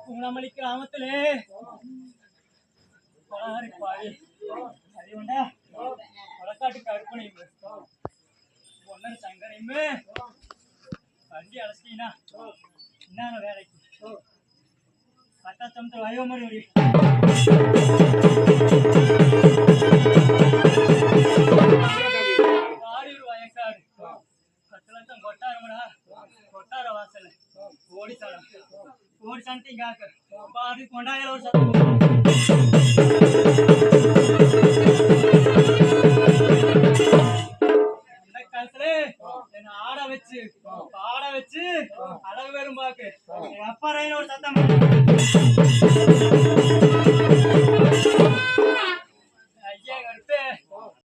குணமளி கிராமத்திலே கொலக்காட்டு கருப்பனையும் பொன்னர் சங்கரையும் வண்டி அலசினா என்னென்ன வேலைக்கு பட்டாச்சமத்தில் வயோமரி